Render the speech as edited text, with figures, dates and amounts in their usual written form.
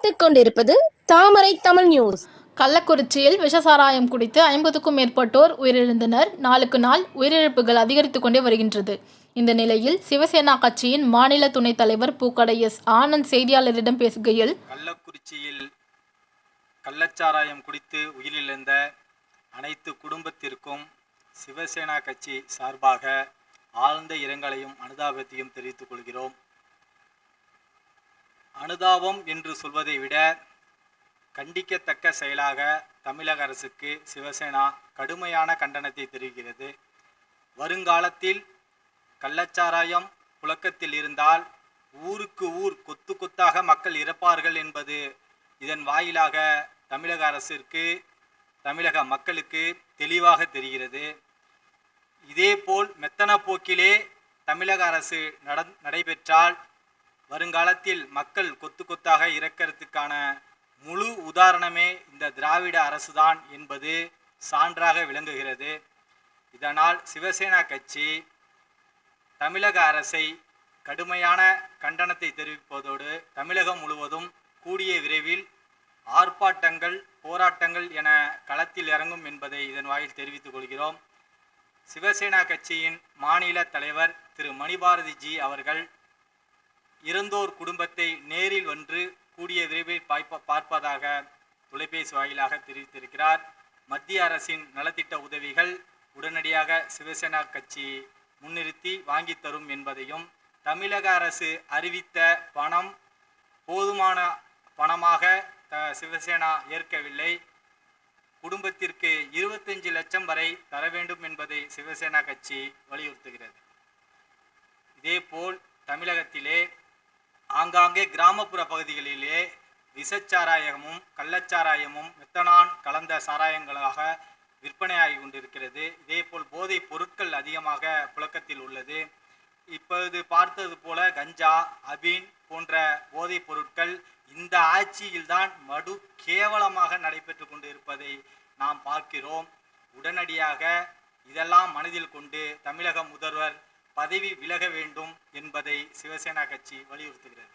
பார்த்துக் கொண்டிருப்பது தாமரை தமிழ் நியூஸ். கள்ளக்குறிச்சியில் விஷசாராயம் குடித்து 50க்கும் மேற்பட்டோர் உயிரிழந்தனர். நாளுக்கு நாள் உயிரிழப்புகள் அதிகரித்துக் கொண்டே வருகின்றது. இந்த நிலையில் சிவசேனா கட்சியின் மாநில துணைத் தலைவர் பூக்கடை எஸ். ஆனந்த் செய்தியாளரிடம் பேசுகையில், கள்ளக்குறிச்சியில் கள்ளச்சாராயம் குடித்து உயிரிழந்த அனைத்து குடும்பத்திற்கும் சிவசேனா கட்சி சார்பாக ஆழ்ந்த இரங்கலையும் அனுதாபத்தையும் தெரிவித்துக் கொள்கிறோம். அனுதாபம் என்று சொல்வதை விட கண்டிக்கத்தக்க செயலாக தமிழக அரசுக்கு சிவசேனா கடுமையான கண்டனத்தை தெரிவிக்கிறது. வருங்காலத்தில் கள்ளச்சாராயம் புழக்கத்தில் இருந்தால் ஊருக்கு ஊர் கொத்து கொத்தாக மக்கள் இறப்பார்கள் என்பது இதன் வாயிலாக தமிழக அரசிற்கு, தமிழக மக்களுக்கு தெளிவாக தெரிகிறது. இதேபோல் மெத்தன போக்கிலே தமிழக அரசு நடைபெற்றால் வருங்காலத்தில் மக்கள் கொத்து கொத்தாக இறக்கிறதுக்கான முழு உதாரணமே இந்த திராவிட அரசுதான் என்பது சான்றாக விளங்குகிறது. இதனால் சிவசேனா கட்சி தமிழக அரசை கடுமையான கண்டனத்தை தெரிவிப்பதோடு தமிழகம் முழுவதும் கூடிய விரைவில் ஆர்ப்பாட்டங்கள், போராட்டங்கள் என களத்தில் இறங்கும் என்பதை இதன் வாயில் தெரிவித்துக் கொள்கிறோம். சிவசேனா கட்சியின் மாநில தலைவர் திரு மணிபாரதி ஜி அவர்கள் இறந்தோர் குடும்பத்தை நேரில் வென்று கூடிய விரைவில் பார்ப்பதாக தொலைபேசி வாயிலாக தெரிவித்திருக்கிறார். மத்திய அரசின் நலத்திட்ட உதவிகள் உடனடியாக சிவசேனா கட்சி முன்னிறுத்தி வாங்கி தரும் என்பதையும், தமிழக அரசு அறிவித்த பணம் போதுமான பணமாக சிவசேனா ஏற்கவில்லை, குடும்பத்திற்கு 25 லட்சம் வரை தர வேண்டும் என்பதை சிவசேனா கட்சி வலியுறுத்துகிறது. இதேபோல் தமிழகத்திலே ஆங்காங்கே கிராமப்புற பகுதிகளிலே விஷச்சாராயமும் கள்ளச்சாராயமும் மெத்தனான் கலந்த சாராயங்களாக விற்பனையாகி கொண்டிருக்கிறது. இதேபோல் போதைப் பொருட்கள் அதிகமாக புழக்கத்தில் உள்ளது. இப்போது பார்த்தது போல கஞ்சா, அபீன் போன்ற போதைப் பொருட்கள் இந்த ஆட்சியில்தான் மடு கேவலமாக நடைபெற்று கொண்டு இருப்பதை நாம் பார்க்கிறோம். உடனடியாக இதெல்லாம் மனதில் கொண்டு தமிழக முதல்வர் பதவி விலக வேண்டும் என்பதை சிவசேனா கட்சி வலியுறுத்துகிறது.